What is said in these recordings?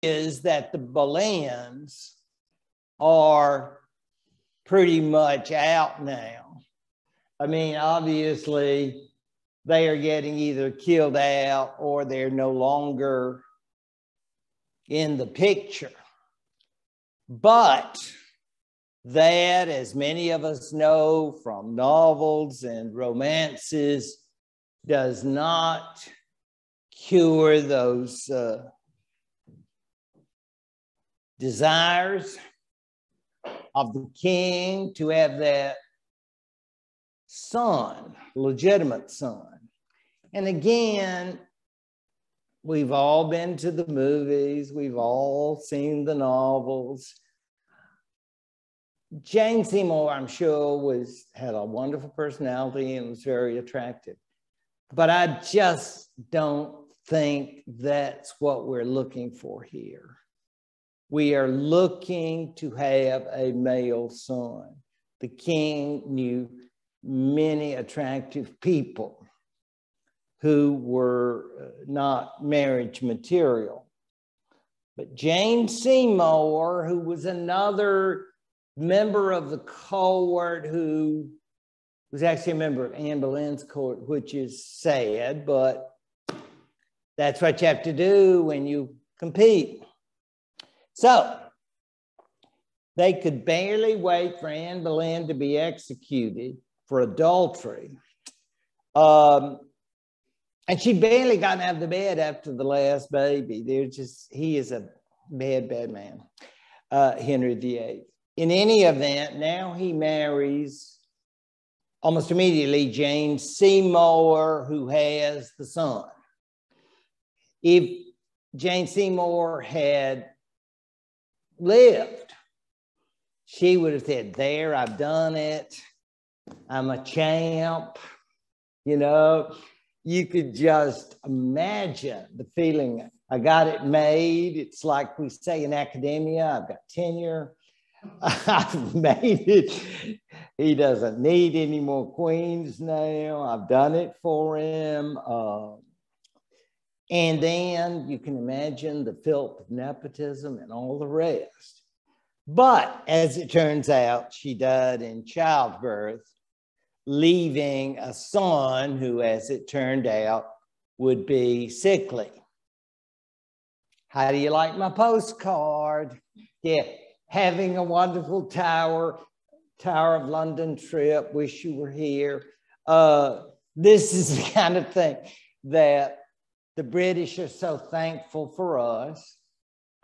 is that the Boleyns are pretty much out now. I mean, obviously, they are getting either killed out or they're no longer in the picture. But that, as many of us know from novels and romances, does not cure those desires of the king to have that son, legitimate son. And again, we've all been to the movies, we've all seen the novels. Jane Seymour, I'm sure, had a wonderful personality and was very attractive. But I just don't think that's what we're looking for here. We are looking to have a male son. The king knew many attractive people who were not marriage material. But Jane Seymour, who was another member of the court who was actually a member of Anne Boleyn's court, which is sad, but that's what you have to do when you compete. So they could barely wait for Anne Boleyn to be executed for adultery. And she barely got out of the bed after the last baby. He is a bad, bad man, Henry VIII. In any event, now he marries almost immediately Jane Seymour, who has the son. If Jane Seymour had lived, she would have said, there, I've done it. I'm a champ. You know, you could just imagine the feeling. I got it made. It's like we say in academia, I've got tenure. I've made it. He doesn't need any more queens now. I've done it for him. And then you can imagine the filth of nepotism and all the rest. But as it turns out, she died in childbirth, leaving a son who, as it turned out, would be sickly. How do you like my postcard? Yeah. Having a wonderful Tower of London trip, wish you were here. This is the kind of thing that the British are so thankful for us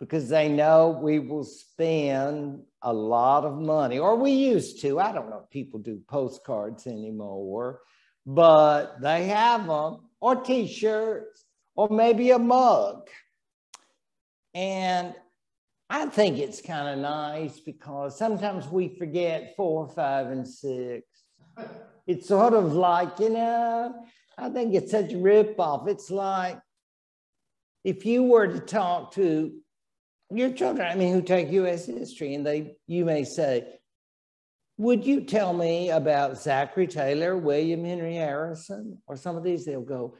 because they know we will spend a lot of money, or we used to. I don't know if people do postcards anymore, but they have them, or T-shirts, or maybe a mug. And I think it's kind of nice because sometimes we forget 4, 5, and 6. It's sort of like, you know, I think it's such a ripoff. It's like if you were to talk to your children, I mean, who take U.S. history, and you may say, would you tell me about Zachary Taylor, William Henry Harrison, or some of these? They'll go,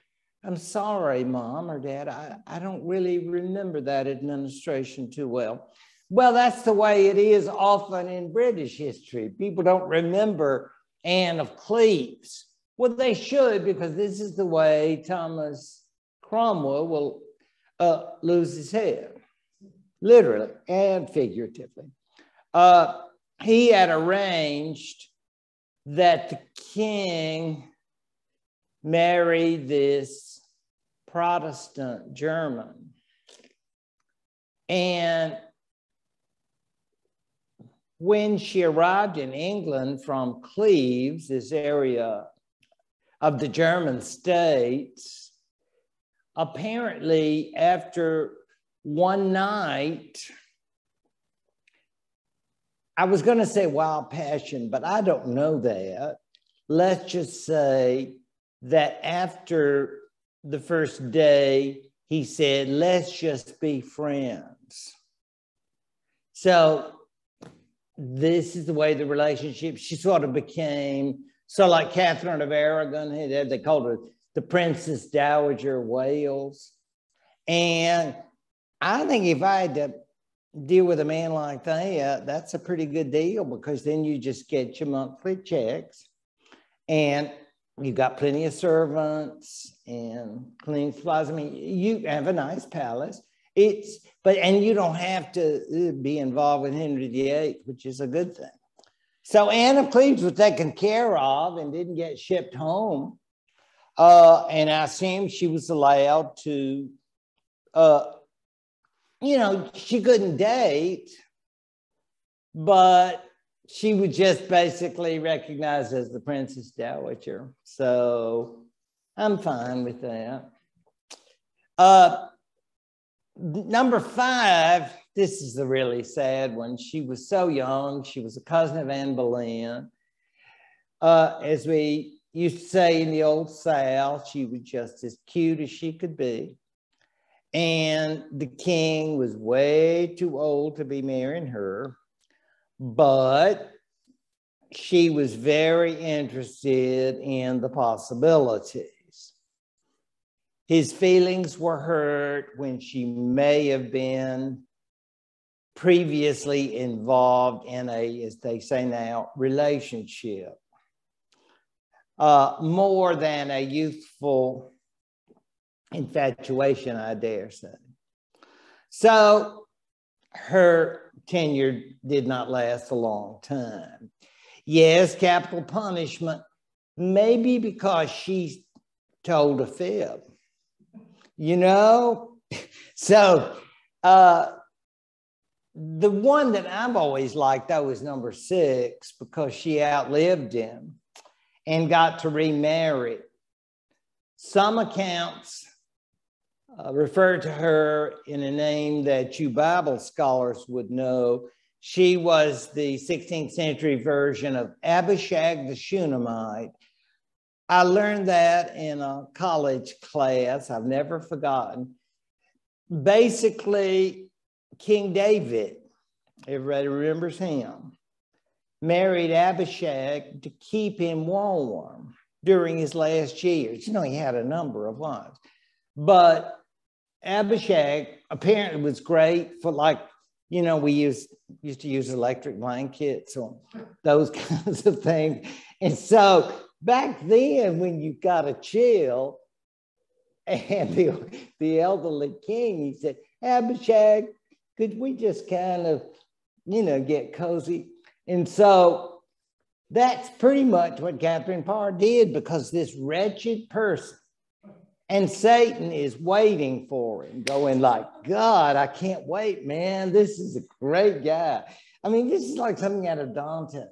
I'm sorry, Mom or Dad, I don't really remember that administration too well. Well, that's the way it is often in British history. People don't remember Anne of Cleves. Well, they should, because this is the way Thomas Cromwell will lose his head, literally and figuratively. He had arranged that the king marry this Protestant German. And when she arrived in England from Cleves, this area of the German states, apparently after one night, I was going to say wild passion, but I don't know that. Let's just say that after the first day, he said, let's just be friends. So this is the way the relationship, she sort of became, so like Catherine of Aragon, they called her the Princess Dowager Wales. And I think if I had to deal with a man like that, that's a pretty good deal, because then you just get your monthly checks and you've got plenty of servants and cleaning supplies. I mean, you have a nice palace. And you don't have to be involved with Henry VIII, which is a good thing. So Anne of Cleves was taken care of and didn't get shipped home. And I assume she was allowed to, she couldn't date, but she was just basically recognized as the Princess Dowager. So I'm fine with that. Number 5, this is a really sad one. She was so young. She was a cousin of Anne Boleyn. As we used to say in the old South, she was just as cute as she could be. And the king was way too old to be marrying her, but she was very interested in the possibilities. His feelings were hurt when she may have been previously involved in a, as they say now, relationship, more than a youthful infatuation, I dare say. So her tenure did not last a long time. Yes, capital punishment, maybe because she told a fib. So the one that I've always liked, though, is number 6, because she outlived him and got to remarry. Some accounts refer to her in a name that you Bible scholars would know. She was the 16th century version of Abishag the Shunammite. I learned that in a college class. I've never forgotten. Basically, King David, everybody remembers him, married Abishag to keep him warm during his last years. He had a number of wives. But Abishag apparently was great for, we used to use electric blankets or those kinds of things. And so back then, when you got a chill, and the elderly king, he said, Abishag, could we just kind of, get cozy? And so that's pretty much what Catherine Parr did, because this wretched person, and Satan is waiting for him, going like, God, I can't wait, man. This is a great guy. I mean, this is like something out of Dante.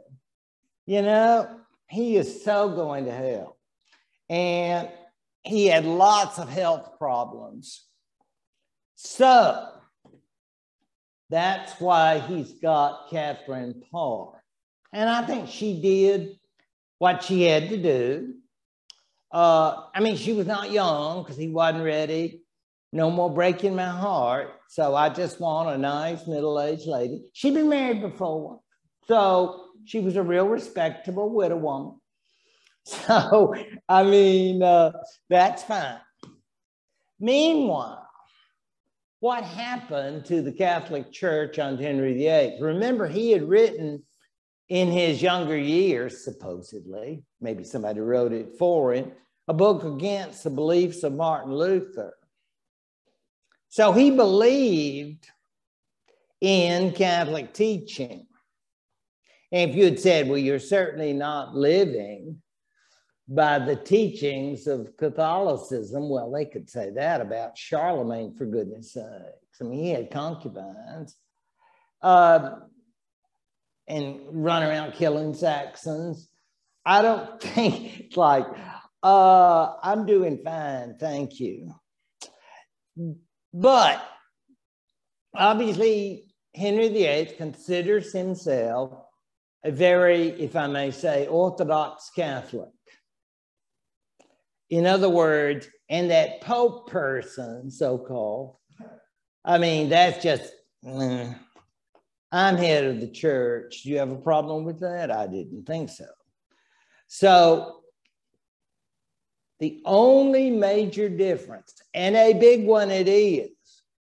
He is so going to hell. And he had lots of health problems. So that's why he's got Catherine Parr. And I think she did what she had to do. She was not young, because he wasn't ready. No more breaking my heart. So I just want a nice middle-aged lady. She'd been married before. So she was a real respectable widow woman. So, that's fine. Meanwhile, what happened to the Catholic Church under Henry VIII? Remember, he had written in his younger years, supposedly, maybe somebody wrote it for him, a book against the beliefs of Martin Luther. So he believed in Catholic teaching. And if you had said, well, you're certainly not living by the teachings of Catholicism, well, they could say that about Charlemagne, for goodness sakes. He had concubines and run around killing Saxons. I don't think it's like, I'm doing fine, thank you. But obviously, Henry VIII considers himself a very, if I may say, Orthodox Catholic. In other words, and that Pope person, so-called, that's just, I'm head of the church. Do you have a problem with that? I didn't think so. So the only major difference, and a big one it is,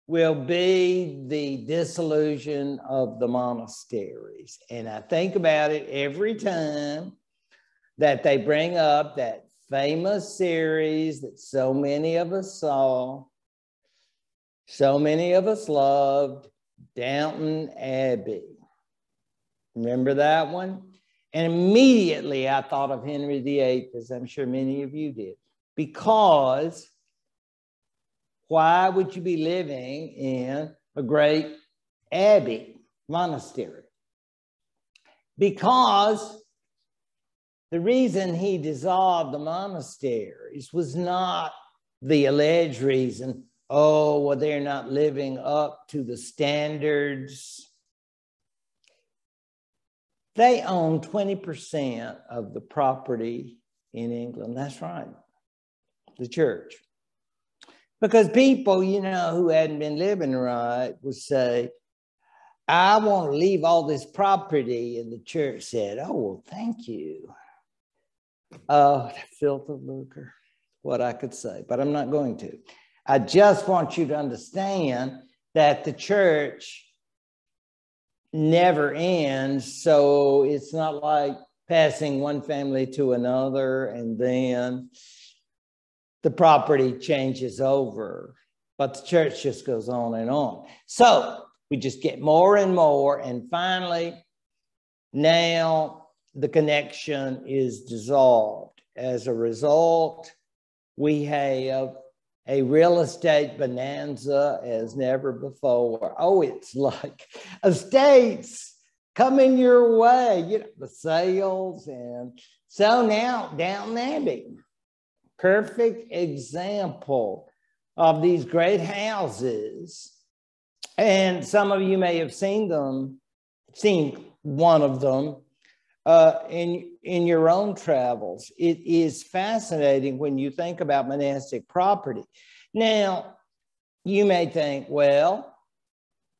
will be the dissolution of the monasteries. And I think about it every time that they bring up that famous series that so many of us saw, so many of us loved, Downton Abbey. Remember that one? And immediately I thought of Henry VIII, as I'm sure many of you did, because why would you be living in a great abbey, monastery? Because the reason he dissolved the monasteries was not the alleged reason, oh, well, they're not living up to the standards. They own 20% of the property in England. That's right, the church. Because people, you know, who hadn't been living right would say, I want to leave all this property. And the church said, oh, well, thank you. Oh, filth of lucre, what I could say, but I'm not going to. I just want you to understand that the church never ends. So it's not like passing one family to another and then the property changes over, but the church just goes on and on. So we just get more and more. And finally, now the connection is dissolved. As a result, we have a real estate bonanza as never before. Oh, it's like estates coming your way, you know, the sales. And so now Downton Abbey, perfect example of these great houses. And some of you may have seen one of them in your own travels. It is fascinating when you think about monastic property. Now, you may think, well,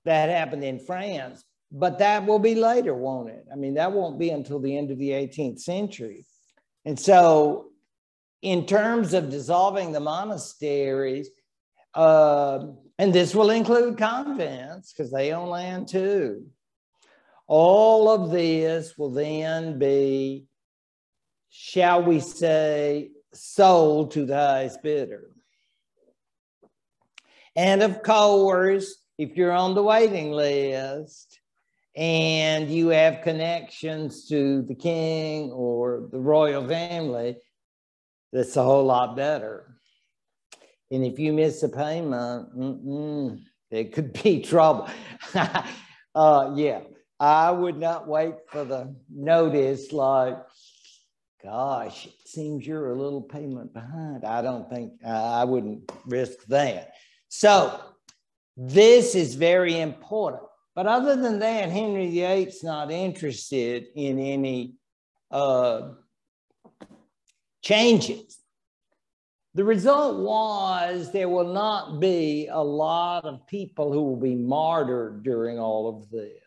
that happened in France, but that will be later, won't it? I mean, that won't be until the end of the 18th century. And so in terms of dissolving the monasteries, and this will include convents because they own land too. All of this will then be, shall we say, sold to the highest bidder. And of course, if you're on the waiting list and you have connections to the king or the royal family, that's a whole lot better. And if you miss a payment, it could be trouble. Yeah, I would not wait for the notice like, gosh, it seems you're a little payment behind. I don't think, I wouldn't risk that. So this is very important. But other than that, Henry VIII's not interested in any changes. The result was there will not be a lot of people who will be martyred during all of this.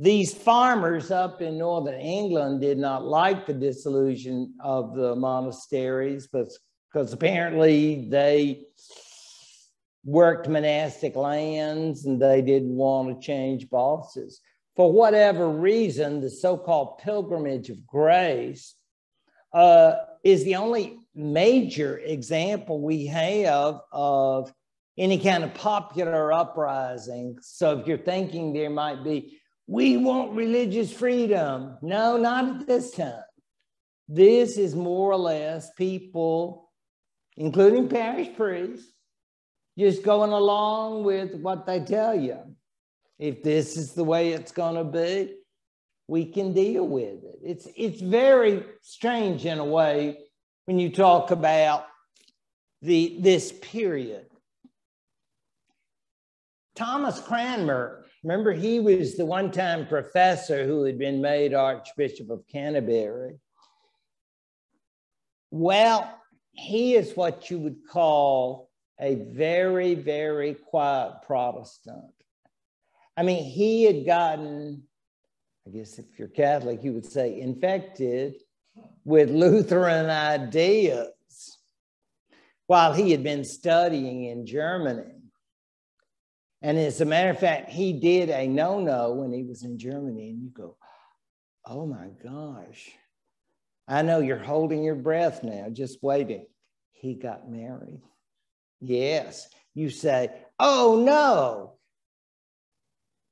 These farmers up in northern England did not like the dissolution of the monasteries, but because apparently they worked monastic lands and they didn't want to change bosses. For whatever reason, the so-called pilgrimage of grace is the only major example we have of any kind of popular uprising. So if you're thinking there might be, we want religious freedom. No, not at this time. This is more or less people, including parish priests, just going along with what they tell you. If this is the way it's going to be, we can deal with it. It's very strange in a way when you talk about this period. Thomas Cranmer, remember he was the one-time professor who had been made Archbishop of Canterbury. Well, he is what you would call a very, very quiet Protestant. I mean, he had gotten, I guess if you're Catholic, you would say infected with Lutheran ideas while he had been studying in Germany. And as a matter of fact, he did a no-no when he was in Germany. And you go, oh my gosh, I know you're holding your breath now, just waiting. He got married. Yes. You say, oh no,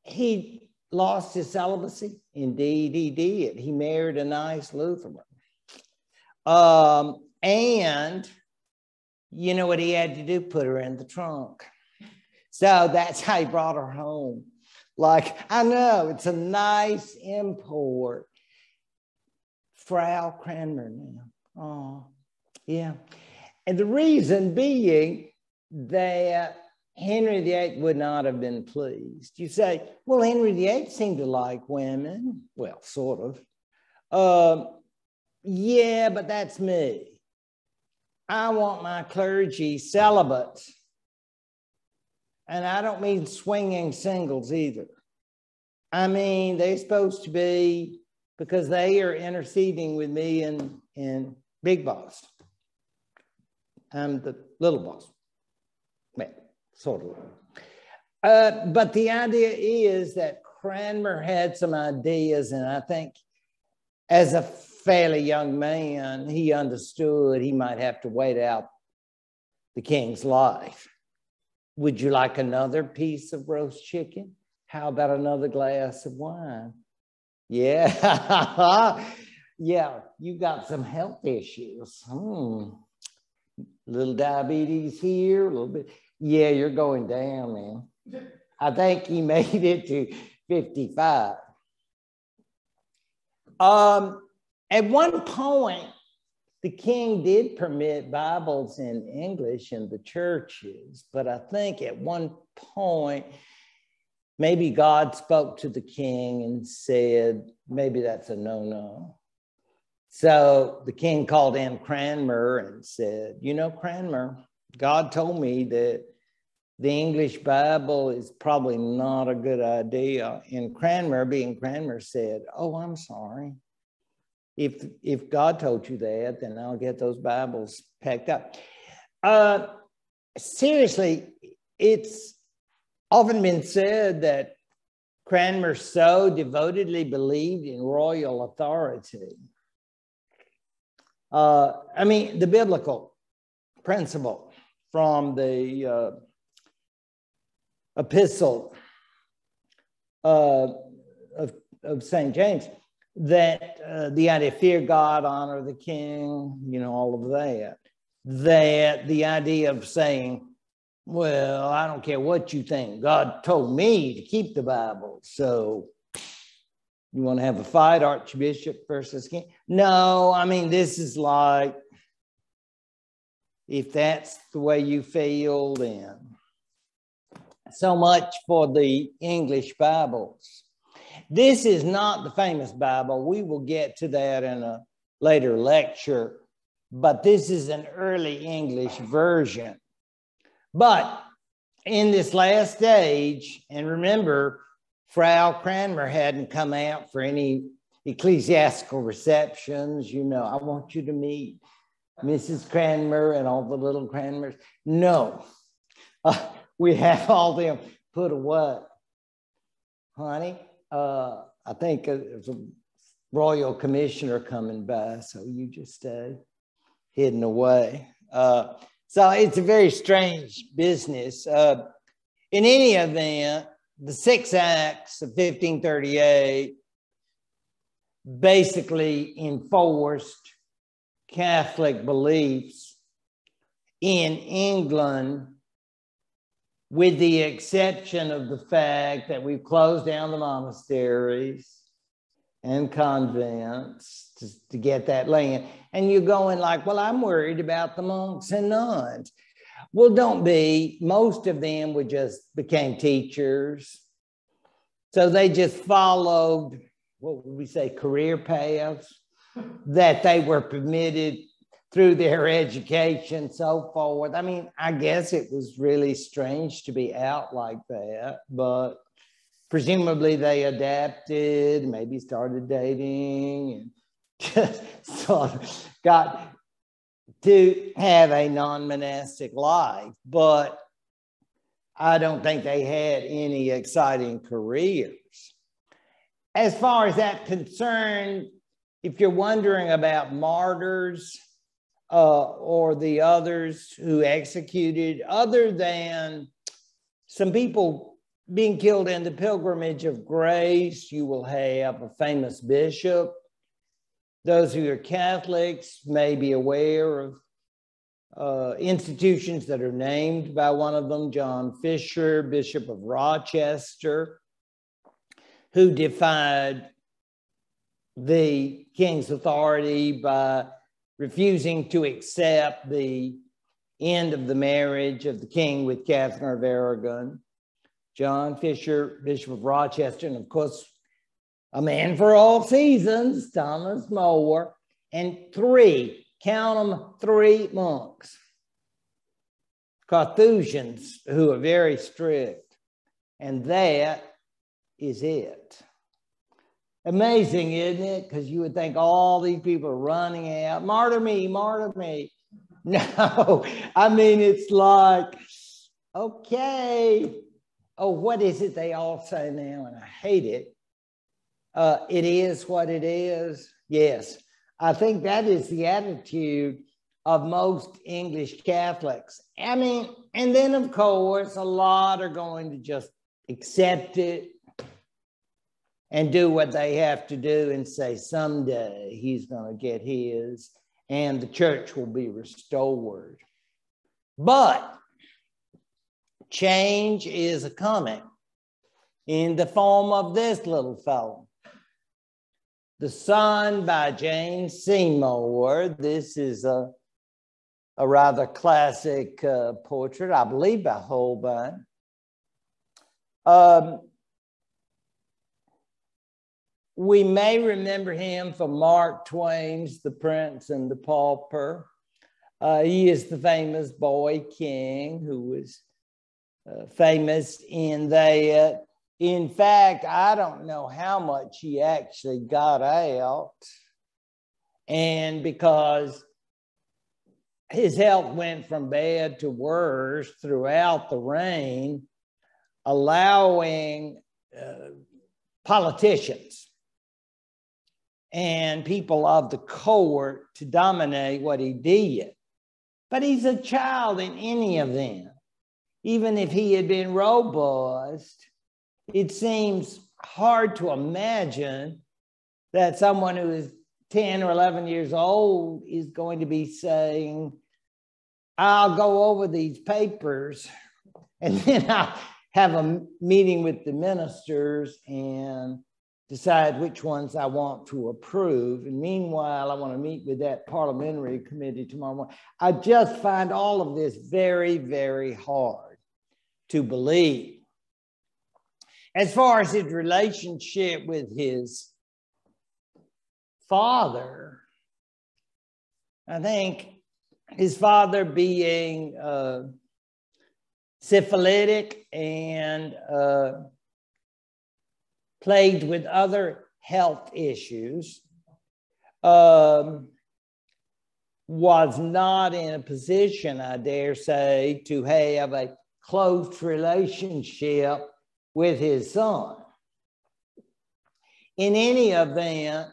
he lost his celibacy. Indeed, he did. He married a nice Lutheran. And you know what he had to do? Put her in the trunk. So that's how he brought her home. Like, I know, it's a nice import. Frau Cranmer now. Oh, yeah. And the reason being that Henry VIII would not have been pleased. You say, well, Henry VIII seemed to like women. Well, sort of. Yeah, but that's me. I want my clergy celibate. And I don't mean swinging singles either. I mean, they're supposed to be, because they are interceding with me in Big Boss. I'm the little boss. Well, sort of. But the idea is that Cranmer had some ideas, and I think as a fairly young man, he understood he might have to wait out the king's life. Would you like another piece of roast chicken? How about another glass of wine? Yeah. Yeah, you got some health issues. Little diabetes here, a little bit. Yeah, you're going down, man. I think he made it to 55. At one point, the king did permit Bibles in English in the churches, but I think at one point, maybe God spoke to the king and said, maybe that's a no-no. So the king called in Cranmer and said, you know, Cranmer, God told me that the English Bible is probably not a good idea. And Cranmer, being Cranmer, said, oh, I'm sorry. If God told you that, then I'll get those Bibles packed up. Seriously, it's often been said that Cranmer so devotedly believed in royal authority. I mean, the biblical principle from the epistle of St. James, that the idea of fear God, honor the king, you know, all of that. That the idea of saying, well, I don't care what you think. God told me to keep the Bible. So you want to have a fight, archbishop versus king? No, I mean, this is like, if that's the way you feel, then so much for the English Bibles. This is not the famous Bible. We will get to that in a later lecture, but this is an early English version. But in this last stage, and remember, Frau Cranmer hadn't come out for any ecclesiastical receptions. You know, I want you to meet Mrs. Cranmer and all the little Cranmers. No, we have all them put away. Honey, I think there's a royal commissioner coming by, so you just stay hidden away. So it's a very strange business. In any event, the 6 Acts of 1538 basically enforced Catholic beliefs in England, with the exception of the fact that we've closed down the monasteries and convents to get that land. And you're going like, well, I'm worried about the monks and nuns. Well, don't be. Most of them became teachers. So they just followed, what would we say, career paths that they were permitted through their education, so forth. I mean, I guess it was really strange to be out like that, but presumably they adapted, maybe started dating, and just sort of got to have a non-monastic life. But I don't think they had any exciting careers. As far as that's concerned, if you're wondering about martyrs or the others who executed, other than some people being killed in the pilgrimage of grace, you will have a famous bishop. Those who are Catholics may be aware of institutions that are named by one of them, John Fisher, Bishop of Rochester, who defied the king's authority by refusing to accept the end of the marriage of the king with Catherine of Aragon. John Fisher, Bishop of Rochester, and of course, a man for all seasons, Thomas More, and three, count them, three monks, Carthusians, who are very strict. And that is it. Amazing, isn't it? Because you would think all these people are running out, martyr me, martyr me. No, I mean, it's like, okay. Oh, what is it they all say now? And I hate it. It is what it is. Yes, I think that is the attitude of most English Catholics. I mean, and then of course, a lot are going to just accept it and do what they have to do and say someday he's going to get his and the church will be restored. But change is a coming in the form of this little fellow. The Sun by James Seymour. This is a rather classic portrait, I believe by Holbein. We may remember him from Mark Twain's The Prince and the Pauper. He is the famous boy king who was famous in that. In fact, I don't know how much he actually got out. And because his health went from bad to worse throughout the reign, allowing politicians and people of the court to dominate what he did. But he's a child in any event. Even if he had been robust, it seems hard to imagine that someone who is 10 or 11 years old is going to be saying, I'll go over these papers and then I'll have a meeting with the ministers and decide which ones I want to approve. And meanwhile, I want to meet with that parliamentary committee tomorrow morning. I just find all of this very, very hard to believe. As far as his relationship with his father, I think his father being syphilitic and plagued with other health issues, was not in a position, I dare say, to have a close relationship with his son. In any event,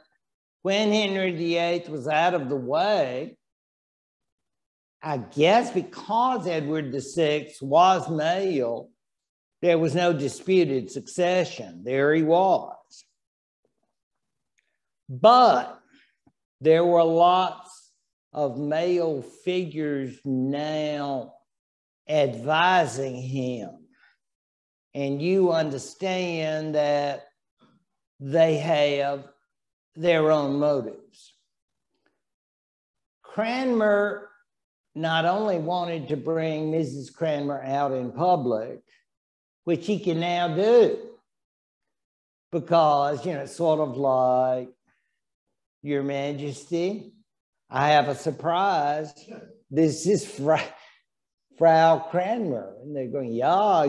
when Henry VIII was out of the way, I guess because Edward VI was male, there was no disputed succession. There he was. But there were lots of male figures now advising him. And you understand that they have their own motives. Cranmer not only wanted to bring Mrs. Cranmer out in public, which he can now do, because, you know, it's sort of like, Your Majesty, I have a surprise. This is Frau Cranmer. And they're going, yeah,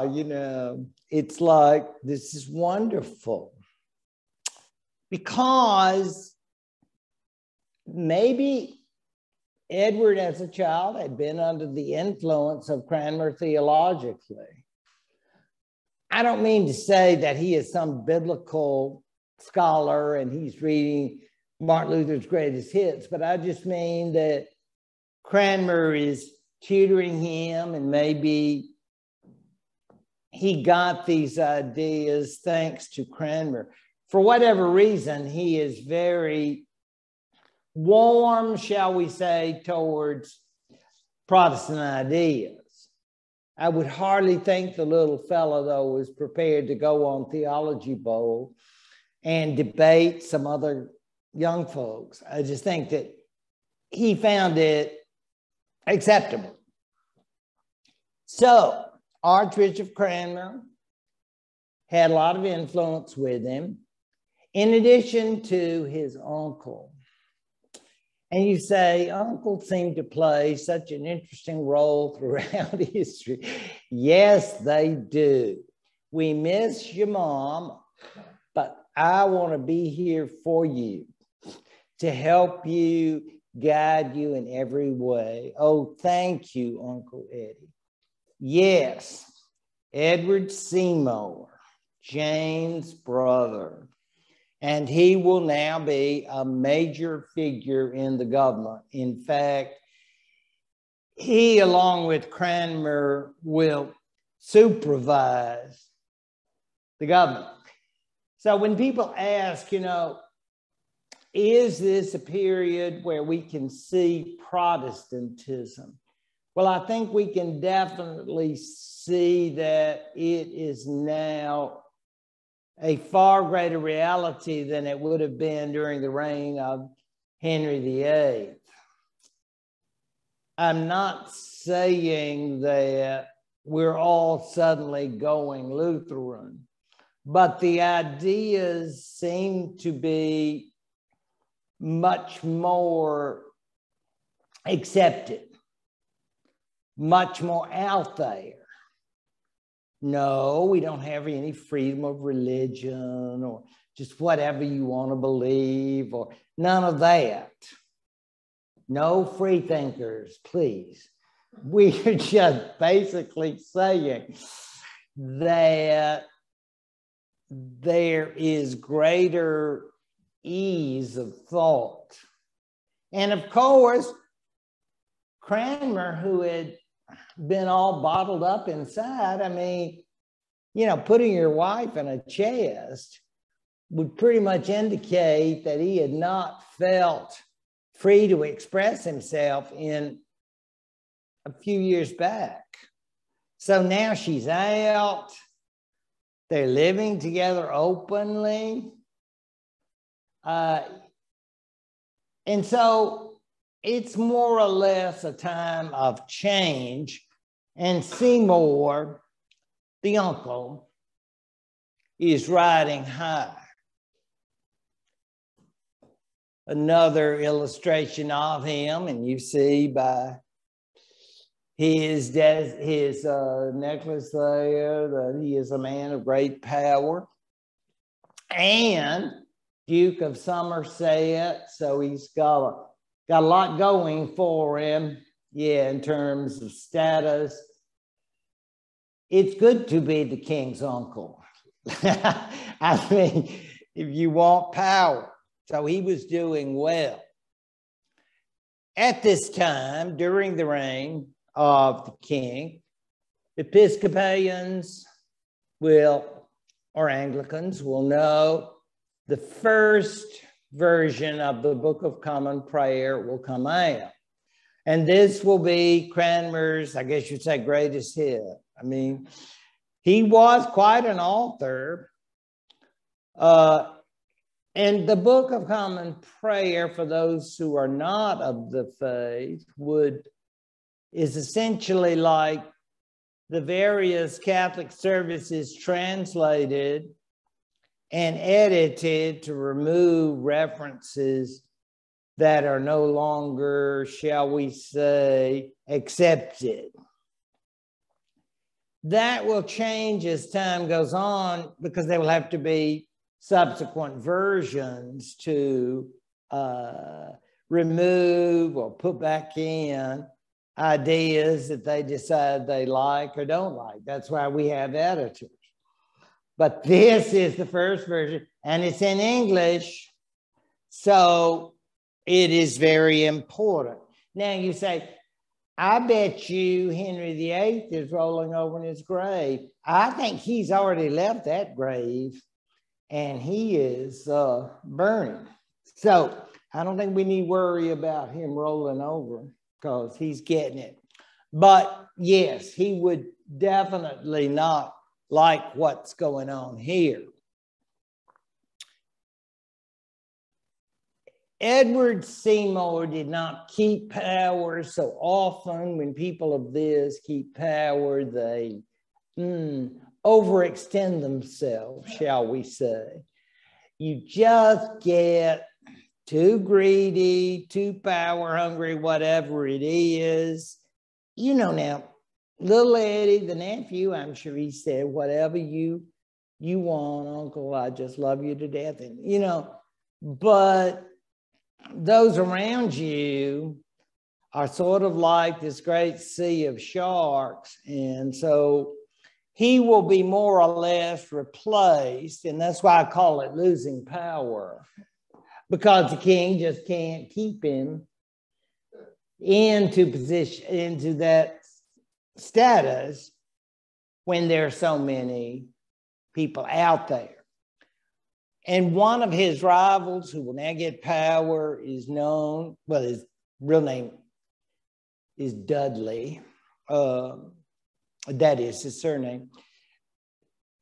you know, it's like, this is wonderful. Because maybe Edward, as a child, had been under the influence of Cranmer theologically. I don't mean to say that he is some biblical scholar and he's reading Martin Luther's greatest hits, but I just mean that Cranmer is tutoring him, and maybe he got these ideas thanks to Cranmer. For whatever reason, he is very warm, shall we say, towards Protestant ideas. I would hardly think the little fellow, though, was prepared to go on Theology Bowl and debate some other young folks. I just think that he found it acceptable. So, Archbishop Cranmer had a lot of influence with him, in addition to his uncle. And you say, uncles seem to play such an interesting role throughout history. Yes, they do. We miss your mom, but I want to be here for you to help you, guide you in every way. Oh, thank you, Uncle Eddie. Yes, Edward Seymour, Jane's brother. And he will now be a major figure in the government. In fact, he, along with Cranmer, will supervise the government. So when people ask, you know, is this a period where we can see Protestantism? Well, I think we can definitely see that it is now a far greater reality than it would have been during the reign of Henry VIII. I'm not saying that we're all suddenly going Lutheran, but the ideas seem to be much more accepted, much more out there. No, we don't have any freedom of religion or just whatever you want to believe or none of that. No free thinkers, please. We're just basically saying that there is greater ease of thought. And of course, Cranmer, who had been all bottled up inside, I mean, you know, putting your wife in a chest would pretty much indicate that he had not felt free to express himself in a few years back. So now she's out, they're living together openly. And so it's more or less a time of change, and Seymour, the uncle, is riding high. Another illustration of him, and you see by his necklace there that he is a man of great power, and Duke of Somerset, so he's got a lot going for him, yeah, in terms of status. It's good to be the king's uncle. I mean, if you want power. So he was doing well. At this time, during the reign of the king, Episcopalians or Anglicans will know the first version of the Book of Common Prayer will come out. And this will be Cranmer's, I guess you'd say, greatest hit. I mean, he was quite an author. And the Book of Common Prayer, for those who are not of the faith, is essentially like the various Catholic services translated and edited to remove references that are no longer, shall we say, accepted. That will change as time goes on because there will have to be subsequent versions to remove or put back in ideas that they decide they like or don't like. That's why we have editors. But this is the first version, and it's in English, so it is very important. Now you say, I bet you Henry VIII is rolling over in his grave. I think he's already left that grave, and he is burning. So I don't think we need to worry about him rolling over because he's getting it. But yes, he would definitely not like what's going on here. Edward Seymour did not keep power so often. When people of this keep power, they overextend themselves, shall we say. You just get too greedy, too power hungry, whatever it is. You know now, little Eddie, the nephew, I'm sure he said, whatever you want, Uncle, I just love you to death. And, you know, but those around you are sort of like this great sea of sharks. And so he will be more or less replaced. And that's why I call it losing power, because the king just can't keep him into position, into that status when there are so many people out there. And one of his rivals who will now get power is known, well, his real name is Dudley. That is his surname,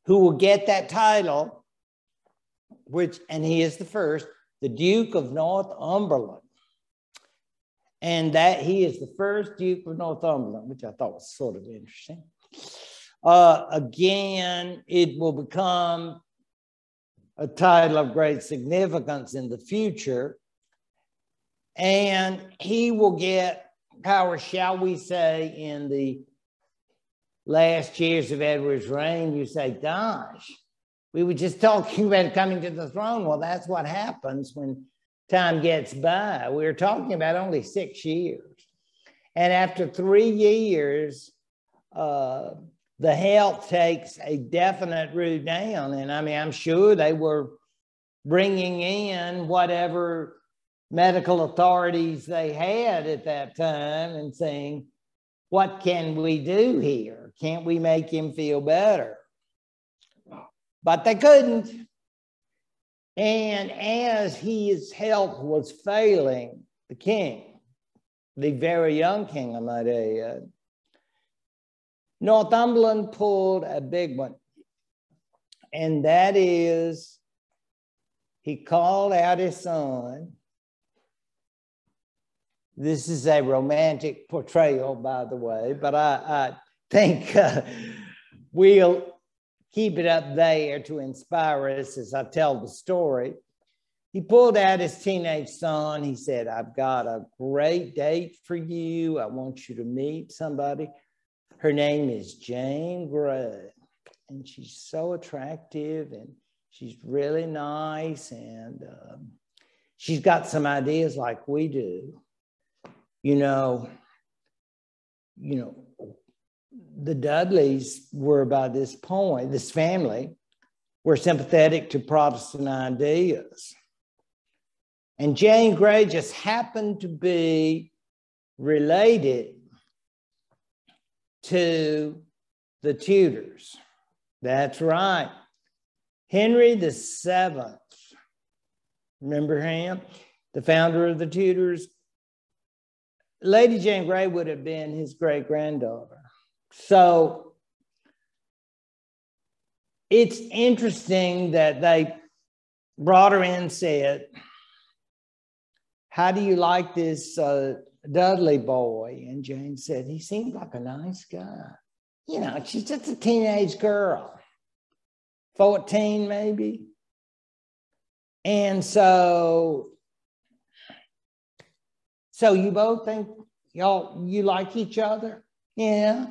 who will get that title, and he is the first, the Duke of Northumberland. And that he is the first Duke of Northumberland, which I thought was sort of interesting. Again, it will become a title of great significance in the future. And he will get power, shall we say, in the last years of Edward's reign. You say, gosh, we were just talking about coming to the throne. Well, that's what happens when time gets by. We were talking about only 6 years. And after 3 years, the health takes a definite root down. And I mean, I'm sure they were bringing in whatever medical authorities they had at that time and saying, what can we do here? Can't we make him feel better? But they couldn't. And as his health was failing, the king, the very young king, I might add, Northumberland pulled a big one. And that is, he called out his son. This is a romantic portrayal, by the way, but I think we'll keep it up there to inspire us as I tell the story. He pulled out his teenage son. He said, I've got a great date for you. I want you to meet somebody. Her name is Jane Grey, and she's so attractive, and she's really nice, and she's got some ideas like we do. You know, the Dudleys were, by this point, this family were sympathetic to Protestant ideas. And Jane Grey just happened to be related to the Tudors. That's right. Henry VII, remember him? The founder of the Tudors. Lady Jane Grey would have been his great-granddaughter. So it's interesting that they brought her in and said, how do you like this Dudley boy? And Jane said, he seems like a nice guy. You know, she's just a teenage girl, 14 maybe. And so you both think you like each other? Yeah.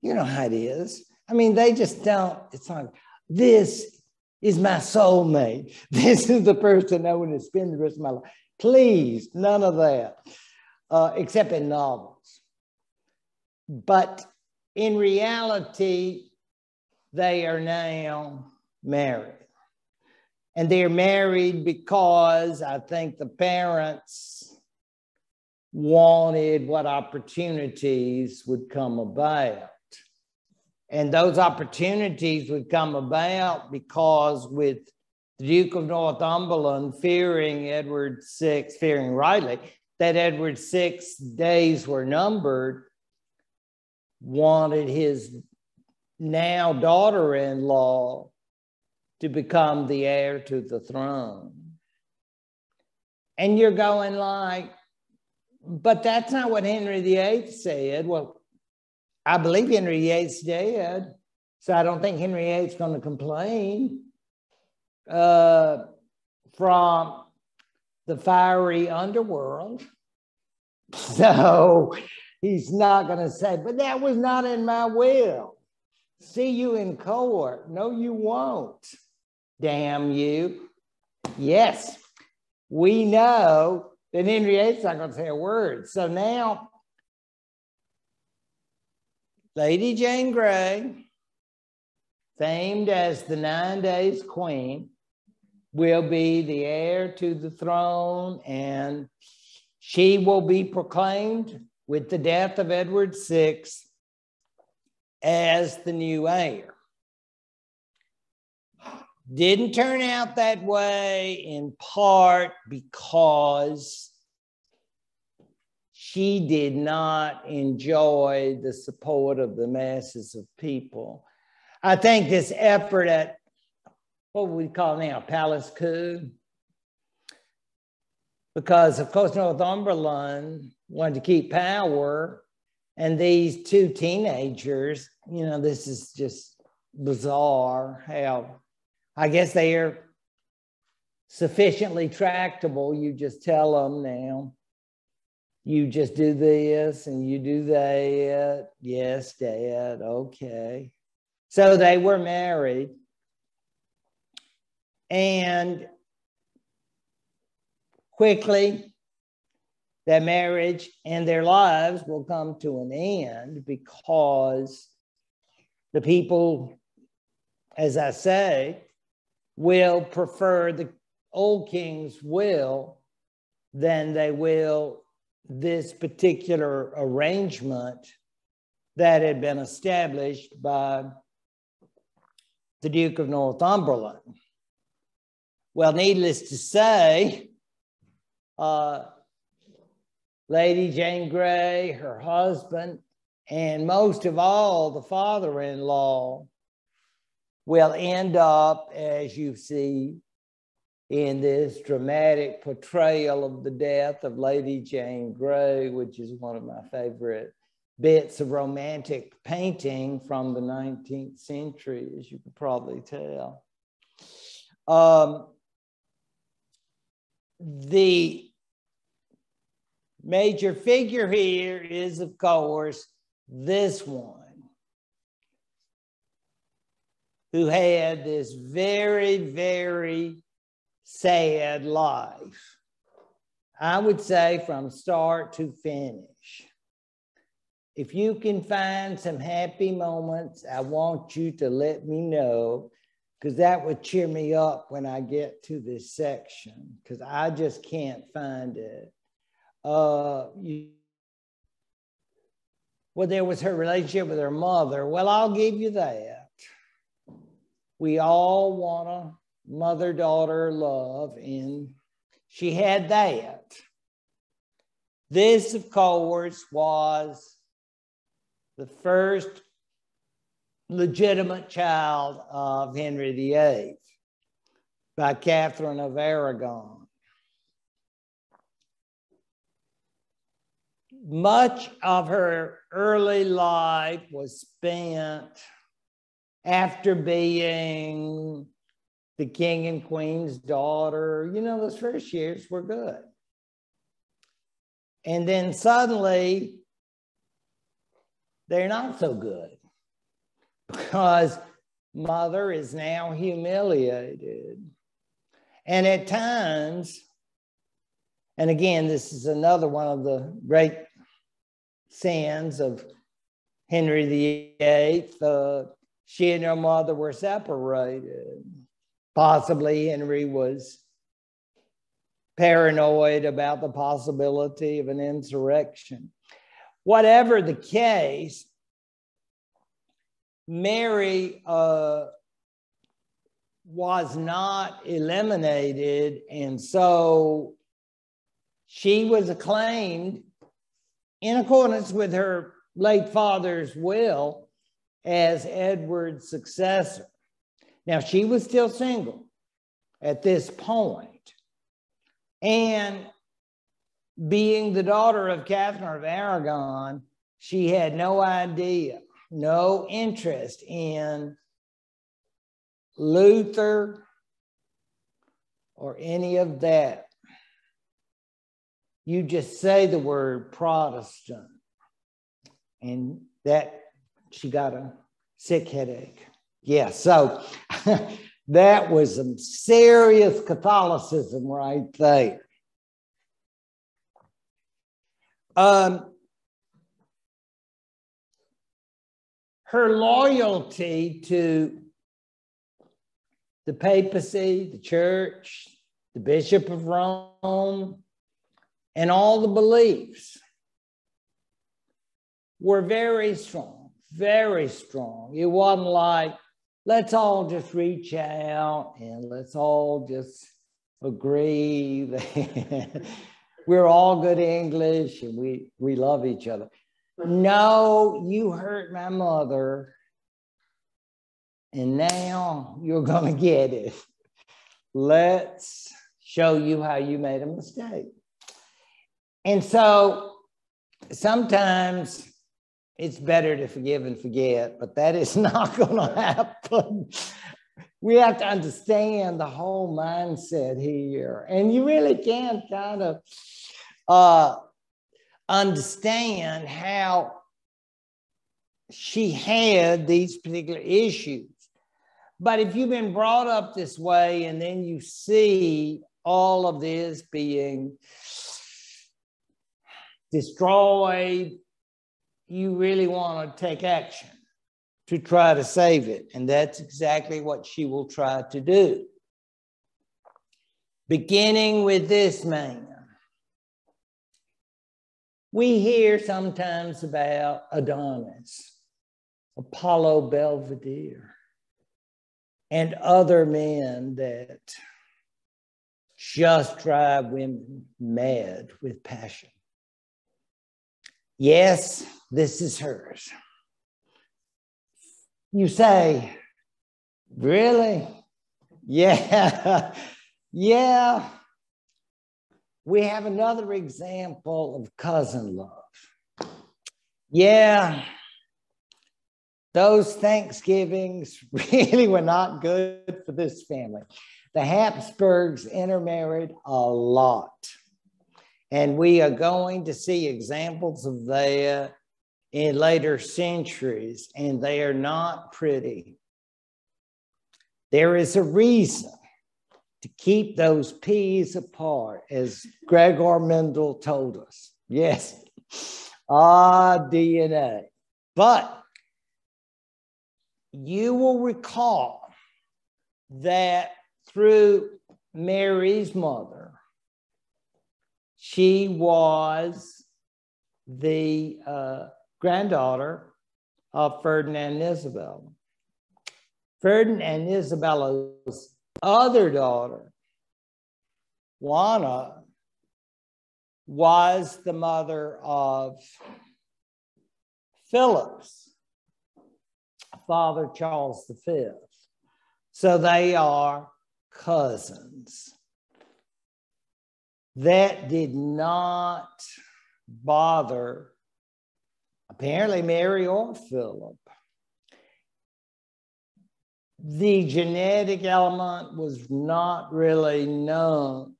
You know how it is. I mean, they just don't, it's like, this is my soulmate. This is the person I want to spend the rest of my life. Please, none of that, except in novels. But in reality, they are now married. And they're married because I think the parents wanted what opportunities would come about. And those opportunities would come about because with the Duke of Northumberland fearing Edward VI, fearing rightly that Edward VI's days were numbered, wanted his now daughter-in-law to become the heir to the throne. And you're going like, but that's not what Henry VIII said. Well, I believe Henry VIII's dead, so I don't think Henry VIII's going to complain from the fiery underworld. So he's not going to say, but that was not in my will. See you in court. No, you won't. Damn you. Yes, we know that Henry VIII's not going to say a word. So now, Lady Jane Grey, famed as the 9 Days Queen, will be the heir to the throne, and she will be proclaimed with the death of Edward VI as the new heir. Didn't turn out that way in part because she did not enjoy the support of the masses of people. I think this effort at what we call now a palace coup, because of course Northumberland wanted to keep power, and these two teenagers, you know, this is just bizarre how I guess they are sufficiently tractable. You just tell them now, you just do this and you do that. Yes, Dad, okay. So they were married, and quickly their marriage and their lives will come to an end because the people, as I say, will prefer the old king's will than they will this particular arrangement that had been established by the Duke of Northumberland. Well, needless to say, Lady Jane Grey, her husband, and most of all, the father-in-law will end up, as you see in this dramatic portrayal of the death of Lady Jane Grey, which is one of my favorite bits of romantic painting from the 19th century, as you could probably tell. The major figure here is, of course, this one, who had this very, very sad life. I would say from start to finish. If you can find some happy moments, I want you to let me know, because that would cheer me up when I get to this section, because I just can't find it. Well, there was her relationship with her mother. Well, I'll give you that. We all want a mother-daughter love, and she had that. This, of course, was the first legitimate child of Henry VIII by Catherine of Aragon. Much of her early life was spent after being the king and queen's daughter. You know, those first years were good. And then suddenly, they're not so good because mother is now humiliated. And at times, And again, this is another one of the great sins of Henry VIII. She and her mother were separated. Possibly Henry was paranoid about the possibility of an insurrection. Whatever the case, Mary was not eliminated, and so she was acclaimed in accordance with her late father's will as Edward's successor. Now, she was still single at this point, and being the daughter of Catherine of Aragon, she had no idea, no interest in Luther or any of that. You just say the word Protestant, and that she got a sick headache. Yeah, so that was some serious Catholicism right there. Her loyalty to the papacy, the church, the Bishop of Rome, and all the beliefs were very strong, very strong. It wasn't like, let's all just reach out and let's all just agree that we're all good English and we love each other. No, you hurt my mother, and now you're going to get it. Let's show you how you made a mistake. And so sometimes it's better to forgive and forget, but that is not going to happen. We have to understand the whole mindset here. And you really can't kind of understand how she had these particular issues. But if you've been brought up this way and then you see all of this being destroyed, you really want to take action to try to save it. And that's exactly what she will try to do. Beginning with this man. We hear sometimes about Adonis, Apollo Belvedere, and other men that just drive women mad with passion. Yes, this is hers. You say, really? Yeah, yeah. We have another example of cousin love. Yeah, those Thanksgivings really were not good for this family. The Habsburgs intermarried a lot. And we are going to see examples of that in later centuries, and they are not pretty. There is a reason to keep those peas apart, as Gregor Mendel told us. Yes, DNA. But you will recall that through Mary's mother, she was the granddaughter of Ferdinand and Isabel. Ferdinand and Isabella's other daughter, Juana, was the mother of Philip's father, Charles V. So they are cousins. That did not bother, apparently, Mary or Philip. The genetic element was not really known.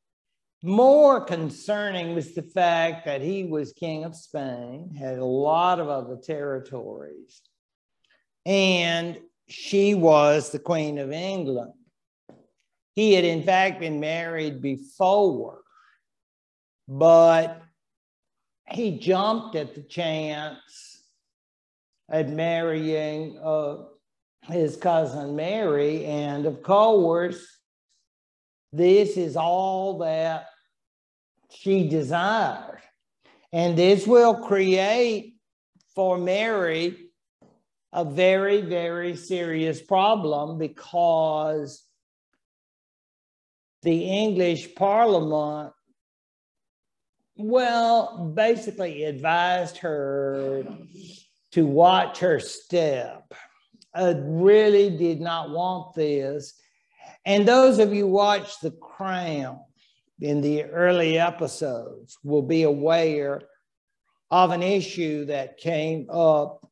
More concerning was the fact that he was king of Spain, had a lot of other territories, and she was the Queen of England. He had, in fact, been married before, but he jumped at the chance at marrying his cousin Mary. And of course, this is all that she desired. And this will create for Mary a very, very serious problem, because the English Parliament, well, basically advised her to watch her step. Really did not want this. And those of you who watch The Crown in the early episodes will be aware of an issue that came up,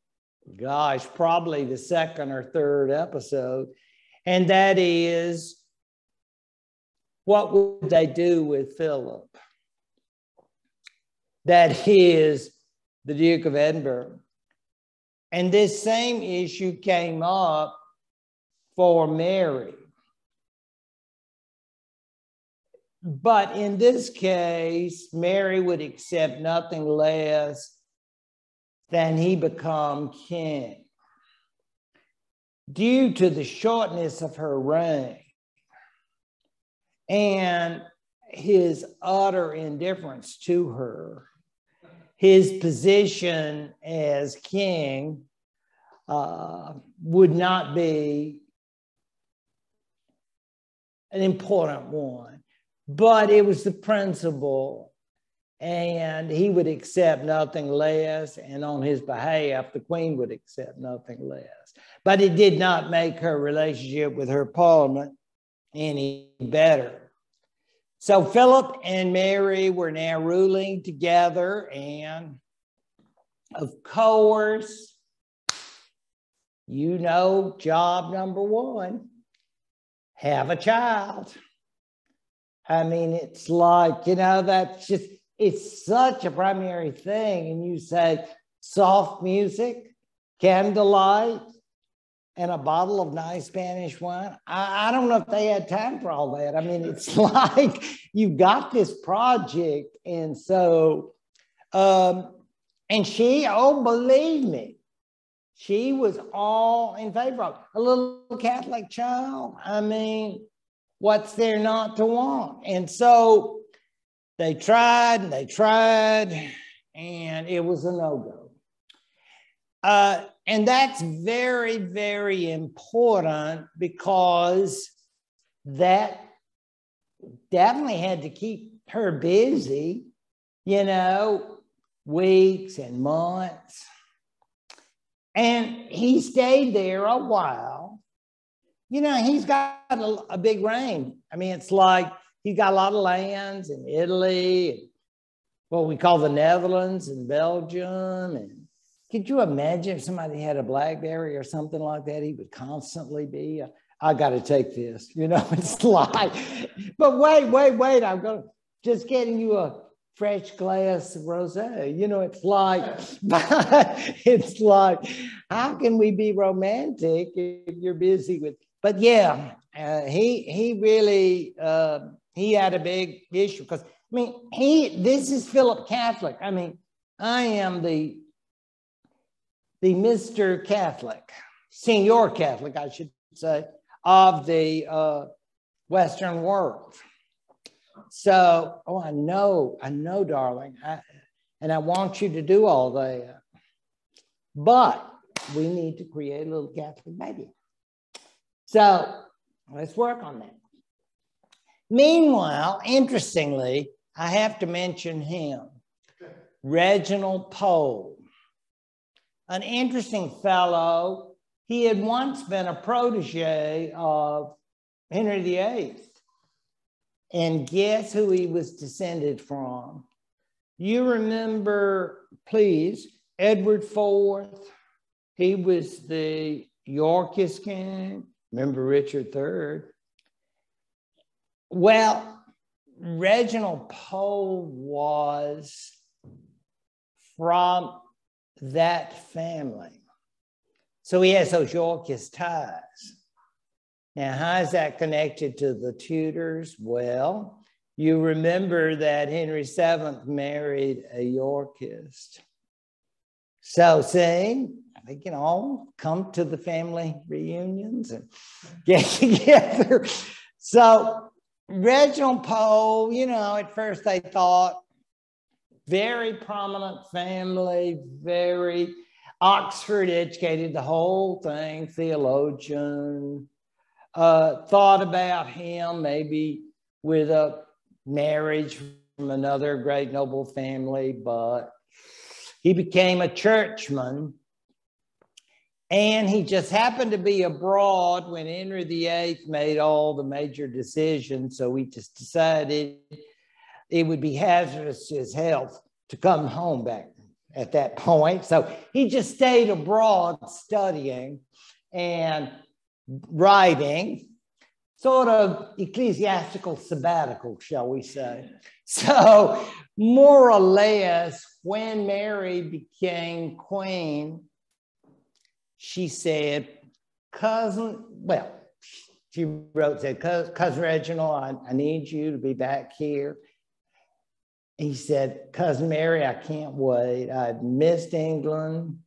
gosh, probably the second or third episode, and that is, what would they do with Philip? That is the Duke of Edinburgh. And this same issue came up for Mary. But in this case, Mary would accept nothing less than he become king. Due to the shortness of her reign and his utter indifference to her, his position as king would not be an important one. But it was the principle, and he would accept nothing less, and on his behalf, the queen would accept nothing less. But it did not make her relationship with her parliament any better. So Philip and Mary were now ruling together, and of course, you know, job number one, have a child. I mean, it's like, you know, that's just, it's such a primary thing. And you say soft music, candlelight, and a bottle of nice Spanish wine. I don't know if they had time for all that. I mean, it's like you've got this project. And so, and she, oh, believe me, she was all in favor of a little Catholic child. I mean, what's there not to want? And so they tried and they tried, and it was a no-go. And that's very, very important, because that definitely had to keep her busy, you know, weeks and months. And he stayed there a while. You know, he's got a big reign. I mean, it's like he's got a lot of lands in Italy, and what we call the Netherlands and Belgium. And could you imagine if somebody had a BlackBerry or something like that? He would constantly be, I got to take this. You know, it's like, but wait, I'm going to just getting you a fresh glass of rosé. You know, it's like, but it's like, how can we be romantic if you're busy with? But yeah, he really he had a big issue, because I mean, this is Philip Catholic. I mean, I am the Mr. Catholic, Senior Catholic, I should say, of the Western world. So, oh, I know, darling, and I want you to do all that, but we need to create a little Catholic baby. So let's work on that. Meanwhile, interestingly, I have to mention him, Reginald Pole, an interesting fellow. He had once been a protege of Henry VIII. And guess who he was descended from? You remember, please, Edward IV. He was the Yorkist king. Remember Richard III? Well, Reginald Pole was from that family. So he has those Yorkist ties. Now, how is that connected to the Tudors? Well, You remember that Henry VII married a Yorkist. So see, they can all come to the family reunions and get together. So Reginald Pole, you know, at first they thought very prominent family, very Oxford educated, the whole thing, theologian, thought about him maybe with a marriage from another great noble family, but he became a churchman, and he just happened to be abroad when Henry VIII made all the major decisions. So he just decided it would be hazardous to his health to come home back at that point. So he just stayed abroad studying and writing, sort of ecclesiastical sabbatical, shall we say. So more or less, when Mary became queen, she said, she wrote, said, Cousin Reginald, I need you to be back here. He said, Cousin Mary, I can't wait. I've missed England.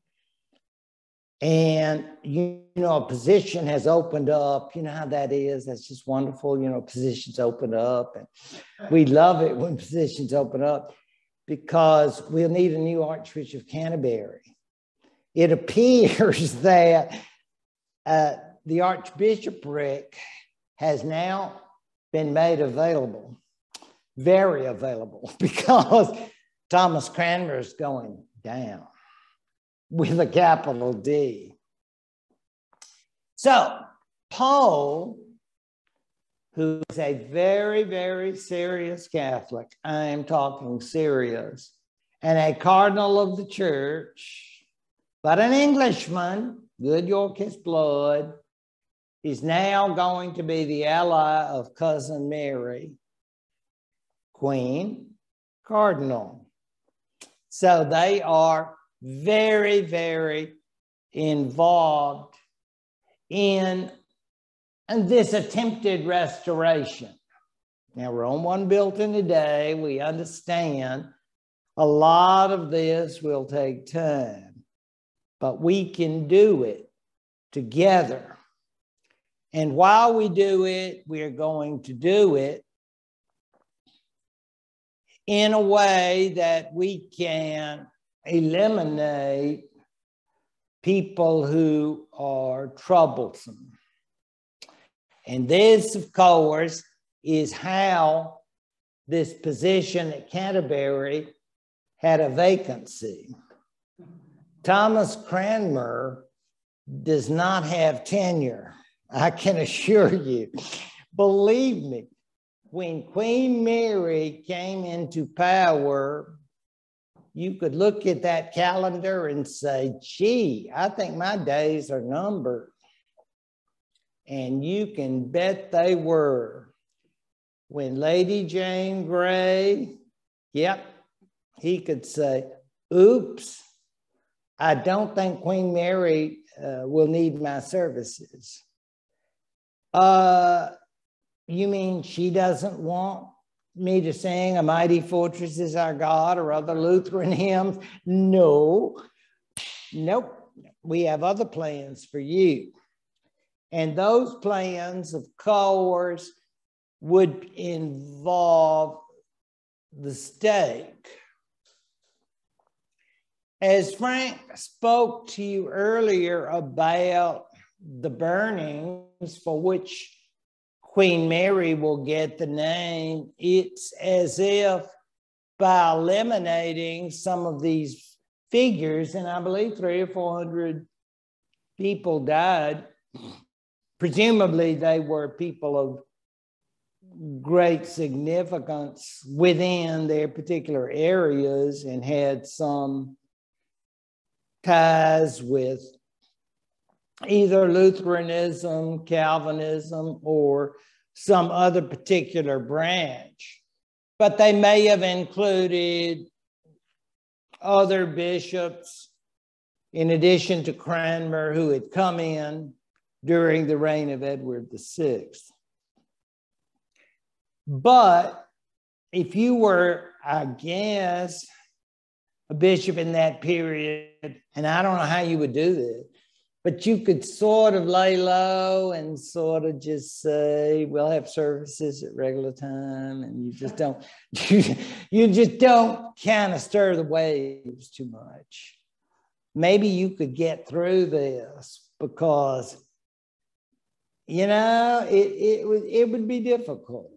And, you know, a position has opened up. You know how that is? That's just wonderful. You know, positions open up. And we love it when positions open up because we'll need a new Archbishop of Canterbury. It appears that the archbishopric has now been made available, very available, because Thomas Cranmer is going down with a capital D. So Pole, who is a very, very serious Catholic, I am talking serious, and a cardinal of the church, but an Englishman, good Yorkist blood, is now going to be the ally of Cousin Mary, Queen, Cardinal. So they are very, very involved in this attempted restoration. Now, Rome wasn't built in a day. We understand a lot of this will take time, but we can do it together. And while we do it, we are going to do it in a way that we can eliminate people who are troublesome. And this, of course, is how this position at Canterbury had a vacancy. Thomas Cranmer does not have tenure, I can assure you. Believe me, when Queen Mary came into power, you could look at that calendar and say, gee, I think my days are numbered. And you can bet they were. When Lady Jane Grey, yep, he could say, oops, I don't think Queen Mary will need my services. You mean she doesn't want me to sing A Mighty Fortress Is Our God or other Lutheran hymns? No, nope. We have other plans for you. And those plans, of course, would involve the stake. As Frank spoke to you earlier about the burnings for which Queen Mary will get the name, it's as if by eliminating some of these figures, and I believe 300 or 400 people died, presumably they were people of great significance within their particular areas and had some ties with either Lutheranism, Calvinism, or some other particular branch. But they may have included other bishops in addition to Cranmer who had come in during the reign of Edward VI. But if you were, I guess, a bishop in that period, and I don't know how you would do this, but you could sort of lay low and sort of just say, we'll have services at regular time, and you just don't, you just don't kind of stir the waves too much. Maybe you could get through this because, you know, it would be difficult.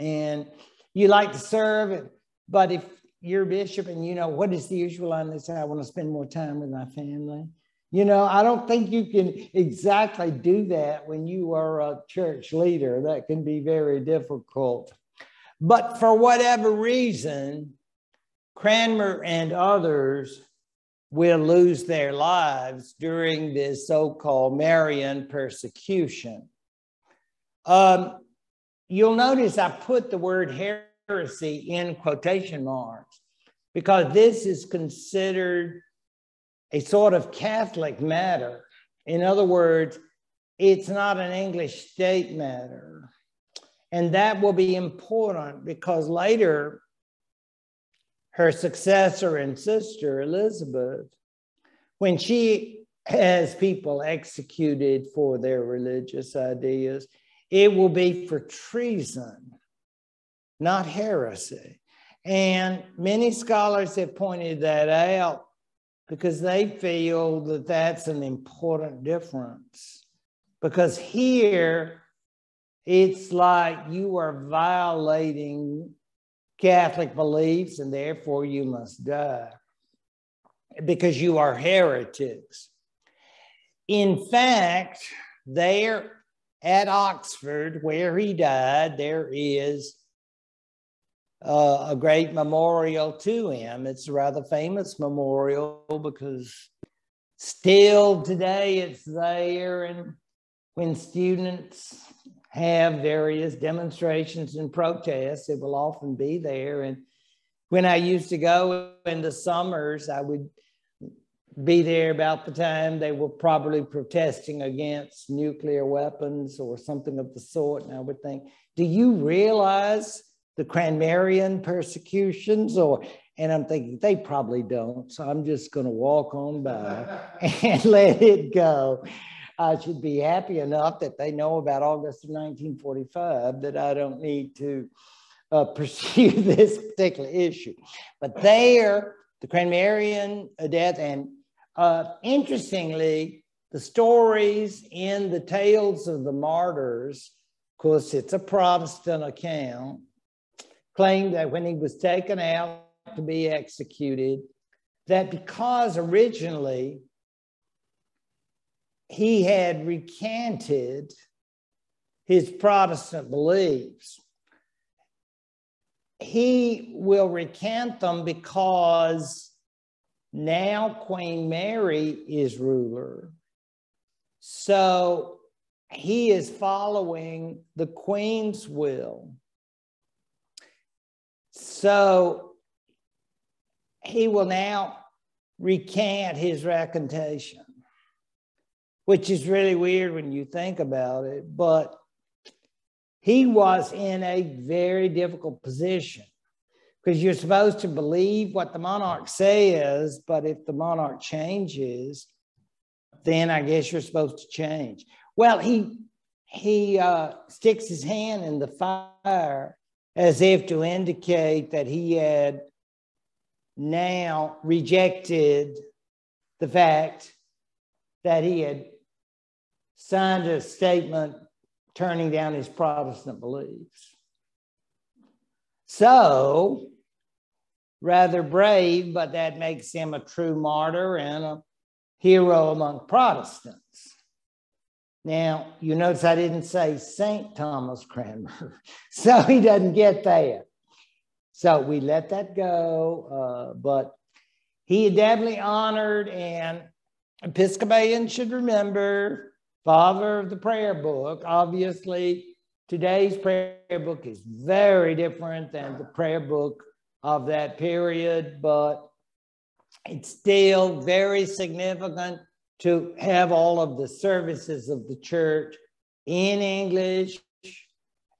And you like to serve, but if you're a bishop and you know, what is the usual line? They say, I want to spend more time with my family. You know, I don't think you can exactly do that when you are a church leader. That can be very difficult. But for whatever reason, Cranmer and others will lose their lives during this so-called Marian persecution. You'll notice I put the word heresy in quotation marks because this is considered a sort of Catholic matter. In other words, it's not an English state matter. And that will be important because later, her successor and sister, Elizabeth, when she has people executed for their religious ideas, it will be for treason, not heresy. And many scholars have pointed that out because they feel that that's an important difference. Because here, it's like you are violating Catholic beliefs and therefore you must die because you are heretics. In fact, there at Oxford, where he died, there is a great memorial to him. It's a rather famous memorial because still today it's there, and when students have various demonstrations and protests, it will often be there. And when I used to go in the summers, I would be there about the time they were probably protesting against nuclear weapons or something of the sort. And I would think, do you realize the Cranmerian persecutions? And I'm thinking, they probably don't. So I'm just going to walk on by and let it go. I should be happy enough that they know about August of 1945 that I don't need to pursue this particular issue. But there, the Cranmerian death, and interestingly, the stories in the Tales of the Martyrs, of course, it's a Protestant account, claim that when he was taken out to be executed, that because originally he had recanted his Protestant beliefs, he will recant them because now Queen Mary is ruler. So he is following the Queen's will. So he will now recant his recantation, which is really weird when you think about it, but he was in a very difficult position because you're supposed to believe what the monarch says, but if the monarch changes, then I guess you're supposed to change. Well, he sticks his hand in the fire as if to indicate that he had now rejected the fact that he had signed a statement turning down his Protestant beliefs. So, rather brave, but that makes him a true martyr and a hero among Protestants. Now, you notice I didn't say St. Thomas Cranmer, so he doesn't get that. So we let that go, but he definitely honored, and Episcopalians should remember, father of the prayer book. Obviously, today's prayer book is very different than the prayer book of that period, but it's still very significant to have all of the services of the church in English.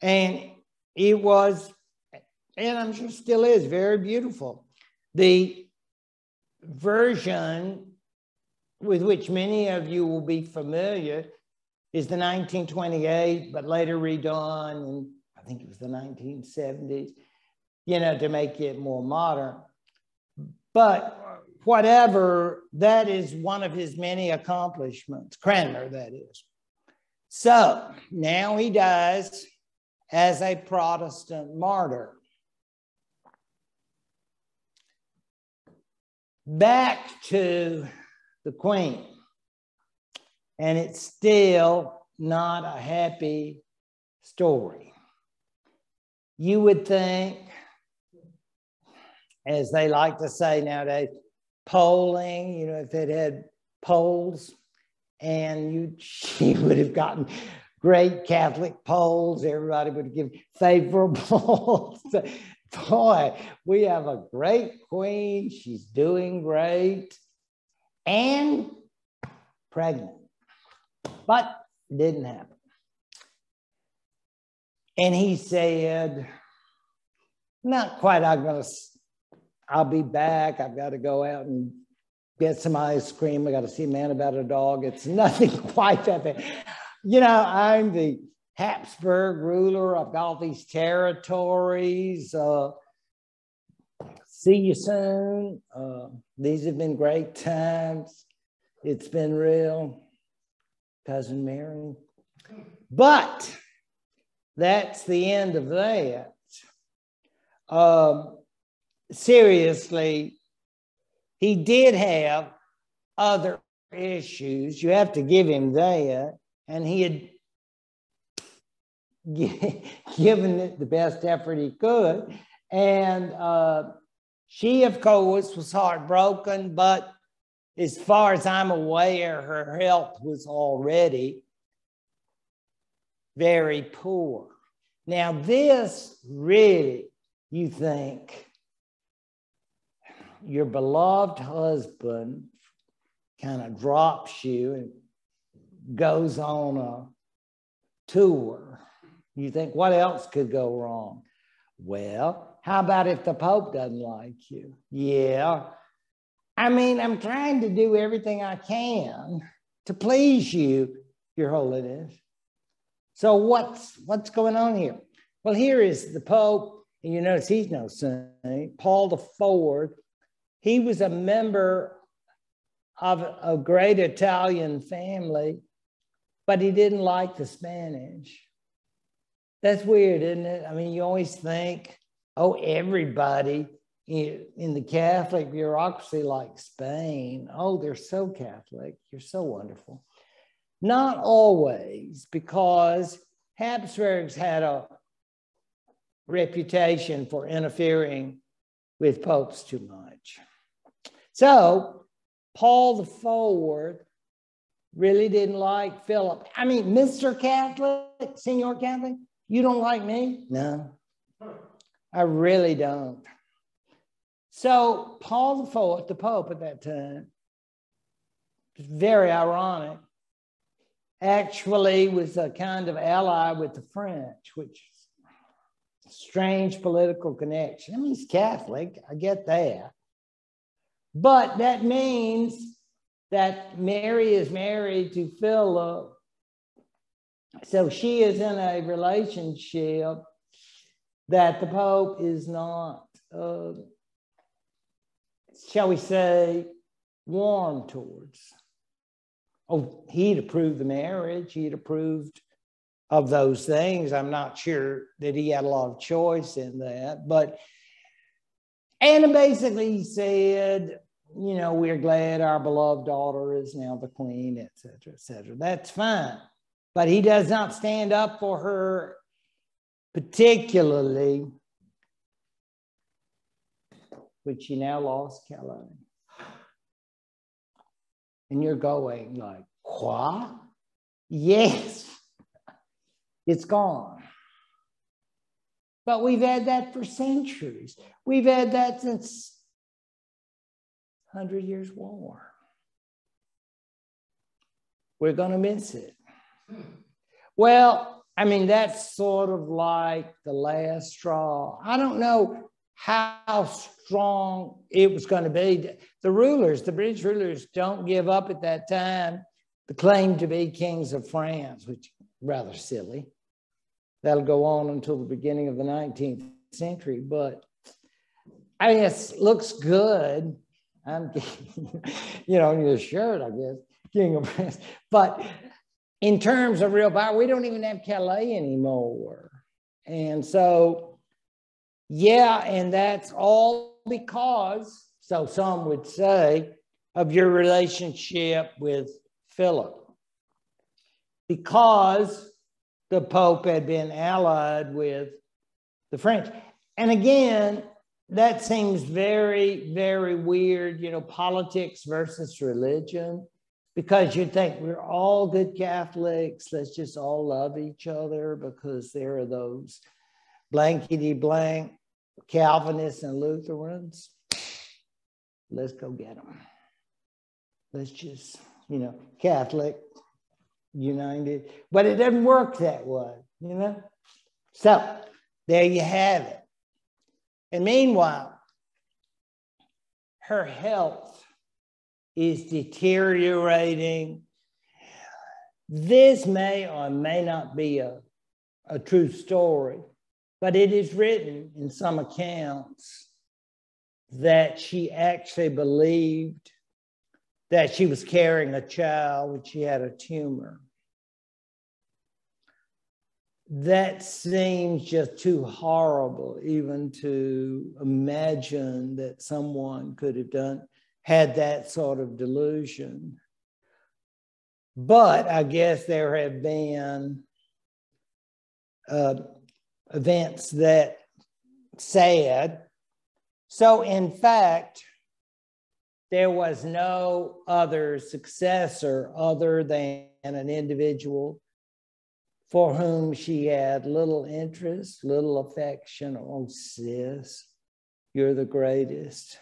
And it was and I'm sure still is, very beautiful. The version with which many of you will be familiar is the 1928, but later redone, and I think it was the 1970s, you know, to make it more modern. But whatever, that is one of his many accomplishments, Cranmer, that is. So now he dies as a Protestant martyr. Back to the Queen, and it's still not a happy story. You would think, as they like to say nowadays, polling, you know, if it had polls, and she would have gotten great Catholic polls, everybody would give favorable. Boy, we have a great queen, she's doing great, and pregnant. But it didn't happen. And he said, not quite, I'll be back, I've got to go out and get some ice cream, I got to see a man about a dog. It's nothing quite that bad. You know, I'm the Habsburg ruler, I've got all these territories. See you soon. These have been great times. It's been real, Cousin Mary. But that's the end of that. Seriously, he did have other issues. You have to give him that. And he had given it the best effort he could. And she, of course, was heartbroken, but as far as I'm aware, her health was already very poor. Now, this really, you think, your beloved husband kind of drops you and goes on a tour. You think, what else could go wrong? Well, how about if the Pope doesn't like you? Yeah. I mean, I'm trying to do everything I can to please you, Your Holiness. So what's going on here? Well, here is the Pope, and you notice he's no saint, Paul IV. He was a member of a great Italian family, but he didn't like the Spanish. That's weird, isn't it? I mean, you always think, oh, everybody in the Catholic bureaucracy likes Spain. Oh, they're so Catholic. You're so wonderful. Not always, because Habsburgs had a reputation for interfering with popes too much. So Paul IV really didn't like Philip. I mean, Mr. Catholic, Senor Catholic, you don't like me? No, I really don't. So Paul IV, the Pope at that time, very ironic, actually was a kind of ally with the French, which is a strange political connection. I mean, he's Catholic, I get that. But that means that Mary is married to Philip. So she is in a relationship that the Pope is not, shall we say, warm towards. Oh, he'd approved the marriage. He'd approved of those things. I'm not sure that he had a lot of choice in that. But, and basically he said, you know, we're glad our beloved daughter is now the queen, et cetera, et cetera. That's fine. But he does not stand up for her particularly, which she now lost Calais. And you're going like, what? Yes, it's gone. But we've had that for centuries. We've had that since 100 Years' War. We're going to miss it. Well, I mean, that's sort of like the last straw. I don't know how strong it was going to be. The rulers, the British rulers, don't give up at that time the claim to be kings of France, which is rather silly. That'll go on until the beginning of the 19th century. But I guess looks good. I'm, on your shirt, I guess, king of France. But in terms of real power, we don't even have Calais anymore. And so, yeah, and that's all because, so some would say, of your relationship with Philip. Because the Pope had been allied with the French. And again, that seems very, very weird, politics versus religion. Because you'd think we're all good Catholics, let's just all love each other because there are those blankety blank Calvinists and Lutherans. Let's go get them. Let's just, Catholic, united. But it doesn't work that way, So there you have it. And meanwhile, her health is deteriorating. This may or may not be a true story, but it is written in some accounts that she actually believed that she was carrying a child when she had a tumor. That seems just too horrible even to imagine that someone could have had that sort of delusion. But I guess there have been events that said, so in fact, there was no other successor other than an individual for whom she had little interest, little affection. Oh, sis, you're the greatest.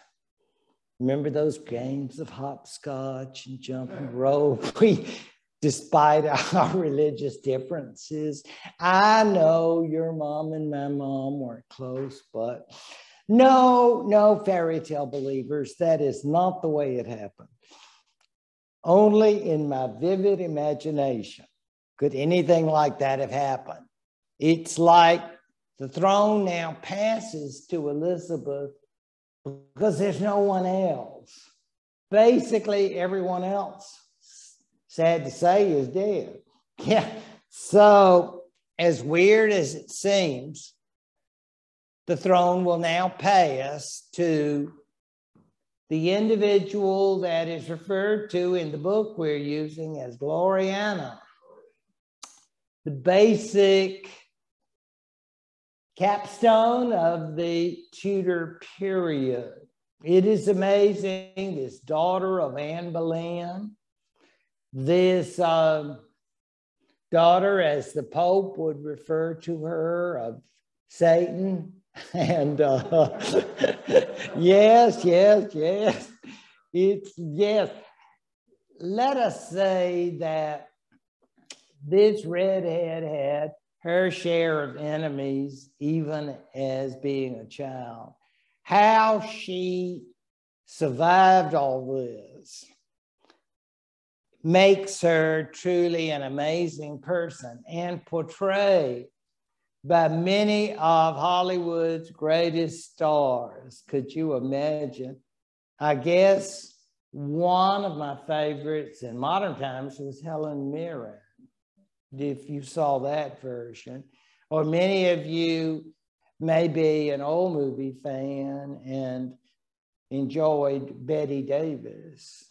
Remember those games of hopscotch and jumping rope? Despite our religious differences, I know your mom and my mom weren't close, but no fairy tale believers. That is not the way it happened. Only in my vivid imagination could anything like that have happened. It's like the throne now passes to Elizabeth because there's no one else. Basically, everyone else, sad to say, is dead. Yeah. So, as weird as it seems, the throne will now pass to the individual that is referred to in the book we're using as Gloriana. The basic capstone of the Tudor period. It is amazing, this daughter of Anne Boleyn, this daughter, as the Pope would refer to her, of Satan. And yes. Let us say that this redhead had her share of enemies, even as being a child. How she survived all this makes her truly an amazing person and portrayed by many of Hollywood's greatest stars. Could you imagine? I guess one of my favorites in modern times was Helen Mirren, if you saw that version. Or many of you may be an old movie fan and enjoyed Bette Davis.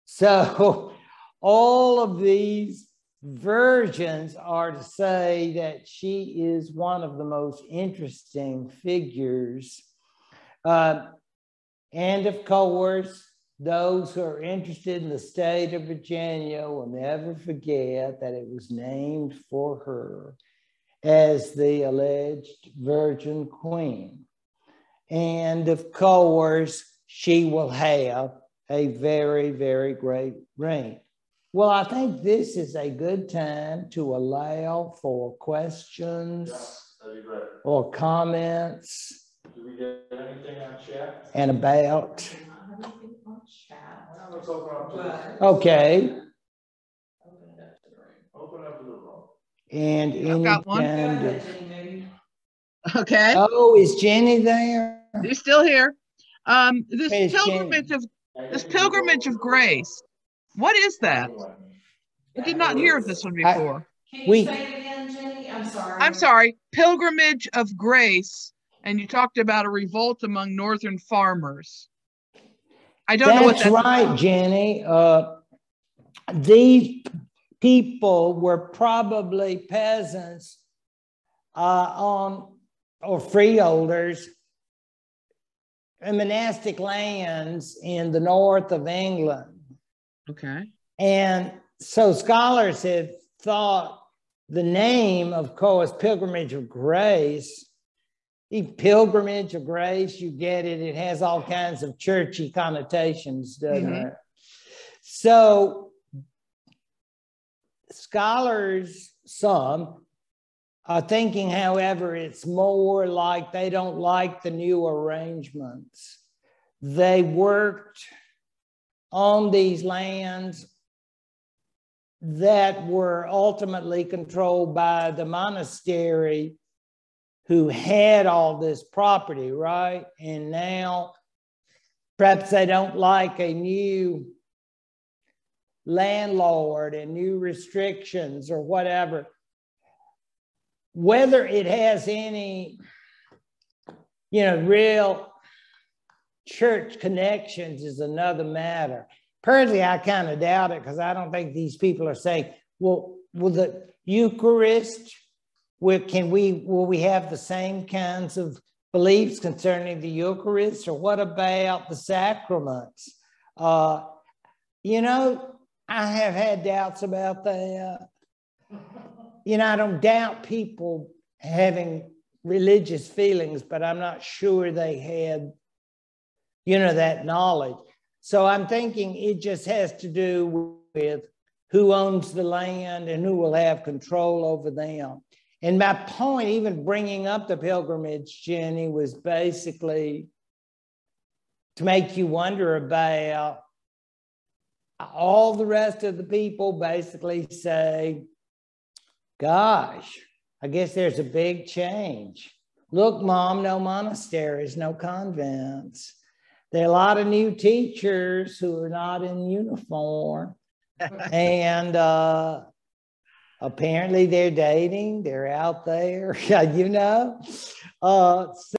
So all of these versions are to say that she is one of the most interesting figures. And of course, those who are interested in the state of Virginia will never forget that it was named for her as the alleged Virgin Queen. And of course, she will have a very, very great reign. Well, I think this is a good time to allow for questions or comments. Do we get anything on chat? And about. Anything on chat? Well, let's open up to the, Okay. open up to the room. And any got one. kind of. Okay, Oh, is Jenny there? he's still here. This Where's pilgrimage of grace. What is that? I did not hear of this one before. Can you say it again, Jenny? I'm sorry. Pilgrimage of grace. And you talked about a revolt among northern farmers. I don't know what that's right, about. Jenny. These people were probably peasants or freeholders in monastic lands in the north of England. Okay. And so scholars have thought the name, of course, Pilgrimage of Grace, Pilgrimage of Grace, you get it. It has all kinds of churchy connotations, doesn't it? So scholars, some, are thinking, however, it's more like they don't like the new arrangements. They worked on these lands that were ultimately controlled by the monastery who had all this property, right? And now perhaps they don't like a new landlord and new restrictions or whatever. Whether it has any, real church connections is another matter. Personally, I kind of doubt it because I don't think these people are saying, well, will the Eucharist, will we have the same kinds of beliefs concerning the Eucharist, or what about the sacraments? I have had doubts about that. I don't doubt people having religious feelings, but I'm not sure they had, that knowledge. So I'm thinking it just has to do with who owns the land and who will have control over them. And my point, even bringing up the pilgrimage, Jenny, was basically to make you wonder about all the rest of the people basically say, gosh, I guess there's a big change. Look, Mom, no monasteries, no convents. There are a lot of new teachers who are not in uniform. And apparently they're dating, they're out there,